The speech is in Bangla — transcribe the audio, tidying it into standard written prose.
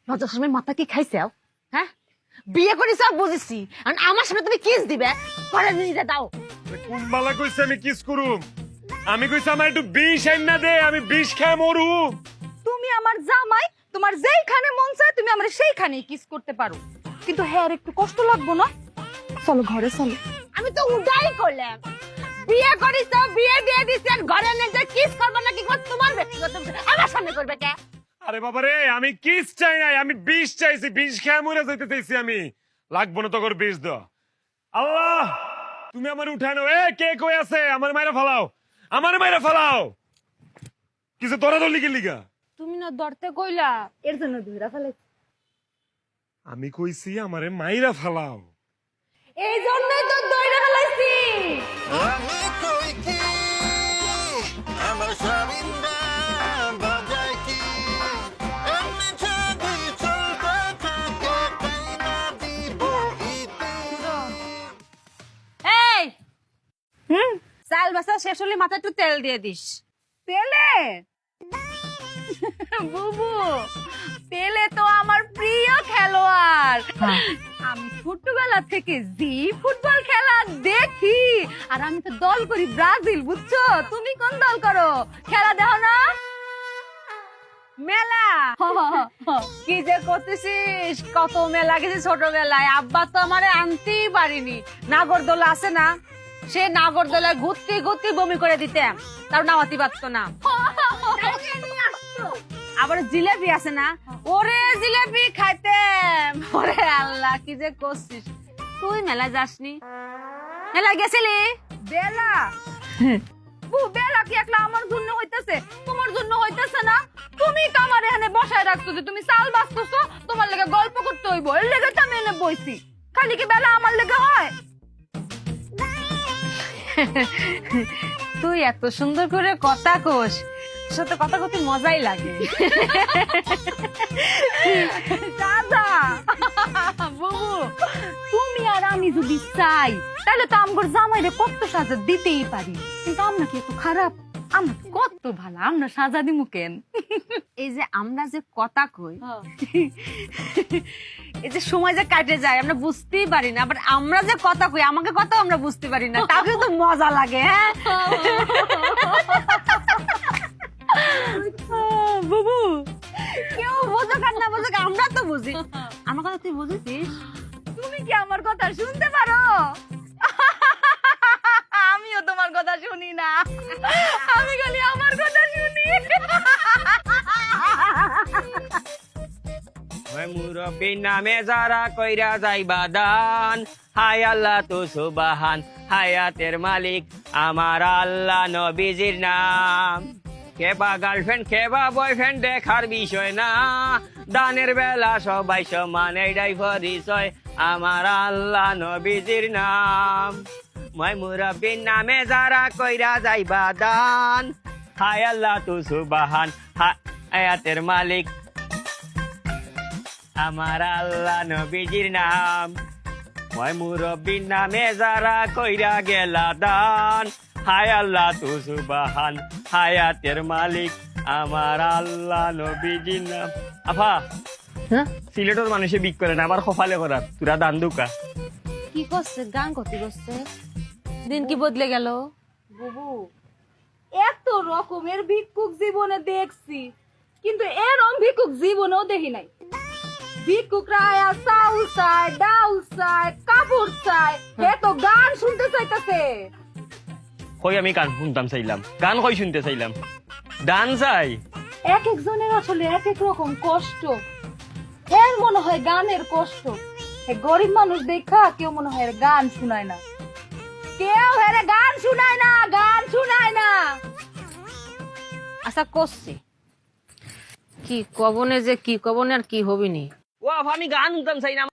লজ্জার সময় মাথা কি খাইছাও? হ্যাঁ, বিয়ে করে সব বুঝেছি, আর আমার সামনে তুমি কিস দিবে? ঘরে নিয়ে দাও। কুম্বালা কইছে আমি কিস করুম, আমি কইছি আমার একটু বিষ আইন না দে, আমি বিষ খাই মরুম। তুমি আমার জামাই, তোমার যেইখানে মন চায় তুমি আমার সেইখানেই কিস করতে পারো, কিন্তু হ্যাঁ আর একটু কষ্ট লাগবো না? চলো ঘরে চলো। আমি তো উডাই করলাম, বিয়ে করিস, বিয়ে দিয়ে দিছি, আর ঘরে নিয়ে কিস করবে না কি তোমার ব্যক্তিগত বিষয়, আমার সামনে করবে কে? আরে বাবা রে, আমি কিস চাই নাই, আমি বিষ চাইছি, বিষ খাই মরে যাইতে চাইছি আমি। লাগবো না তোর বিষ দ। আল্লাহ তুমি আমার উঠানো, এ কে কই আছে? আমার মাইরা ফালাও, আমার মাইরা ফালাও। কিছু তোরা দলি কি লিগা? তুমি না ধরতে কইলা, এর জন্য ধইরা ফেলেছি। আমি কইছি আমারে মাইরা ফালাও। এই জন্যই তো ধইরা ফেলাইছি। এই চাল বাসা শেষ হলে মাথায় একটু তেল দিয়ে দিস। পেলে বুবু, পেলে তো আমার প্রিয় খেলোয়াড়। আমি ছোটবেলা থেকে জি ফুটবল খেলা দেখি, আর আমি তো দল করি ব্রাজিল, বুঝছো? তুমি কোন দল করো? খেলা দেখো না? মেলা কি যে করতেছিস, কত মেলা গেছি ছোটবেলায়, আব্বা তো আমারে আনতেই পারিনি। নাগরদোলা আছে না, সে নাগরদোলায় ঘুরতে ঘুরতে বমি করে দিতাম, তার নামাতি পারতো না। আবার জিলেবি আছে না, ওরে জিলেবি খাইতাম। ওরে আল্লাহ, কি যে করছিস তুই মেলা যাসনি? মেলা গেছিলি? বেলা বেলা কি একলা আমার জন্য হইতেছে, তোমার জন্য হইতেছে না? তুমি তো আমার এখানে বসায় রাখছো যে তুমি চাল বাঁচতেছো, তোমার লেগে গল্প করতে হইব, এর লেগে তো আমি এনে বইছি। খালি কি বেলা আমার লেগে হয়? তুই এত সুন্দর করে কথা কোস, সাথে কথা কতে মজাই লাগে। দাদা বুবু, তুমি আর আমি যদি চাই তাহলে তো আমগর জামাইরে কত সাজা দিতেই পারি, কিন্তু আমরা কি এত খারাপ? আমরা কত ভালো, আমরা সাজা দিমু কেন? এই যে আমরা যে কথা কই, এই যে সময় যে কাটে যায় আমরা বুঝতেই পারি না, আবার আমরা যে কথা কই আমাকে কথা আমরা বুঝতে পারি না, তাও কিন্তু মজা লাগে। হ্যাঁ বুবু, কেউ বোঝো আর না বোঝো, আমরা তো বুঝি। আমার কথা তুই বুঝেছিস? তুমি কি আমার কথা শুনতে পারো? আমিও তোমার কথা শুনি না, আমি খালি আমার কথা শুনি। মুরব্বী নামে যারা কইরা যাইবা দান, হায় আল্লাহ তো সুবাহান, হায়াতের মালিক আমার আল্লাহ, নবীজির নাম। কেবা গার্লফ্রেন্ড কেবা বয়ফ্রেন্ড দেখার বিষয় না, দানের বেলা সবাই সমান, এইটাই পরিচয় আমার আল্লাহ, নবীজির নাম। মই মুরব্বীর নামে যারা কইরা যাইবা দান, হায় আল্লাহ তো সুবাহান, হায়াতের মালিক আমার আল্লাহ, নবীজির নাম। মই মুরব্বীর নামে যারা কইরা গেলা দান, হায় আল্লাহ তু সুবাহান, হায়াতের মালিক আমার আল্লাহ, নবীজির নাম। আফা, সিলেটের মানুষে বিক করে না, আবার কপালে করার তুরা দান দুকা। কি করছে? গান করতে করছে, দিন কি বদলে গেল? বুবু, এত রকমের ভিক্ষুক জীবনে দেখছি, কিন্তু এরকম ভিক্ষুক জীবনেও দেখি নাই। ভিক্ষুকরা আয়া চাউল চায়, ডাউল চায়, কাপড় চায়, এত গান শুনতে চাইতেছে। কই আমি গান শুনতাম চাইলাম, গান কই শুনতে চাইলাম, দান চাই। এক একজনের আসলে এক এক রকম কষ্ট, এর মনে হয় গানের কষ্ট। গরিব মানুষ দেখা কেউ মনে হয় গান শুনায় না, কেউ হেরে গান শুনায় না, গান শুনায় না। আচ্ছা করছে কি কবনে, যে কি কবনে আর কি হবিনি। ও আফা, আমি গান শুনতাম চাই না।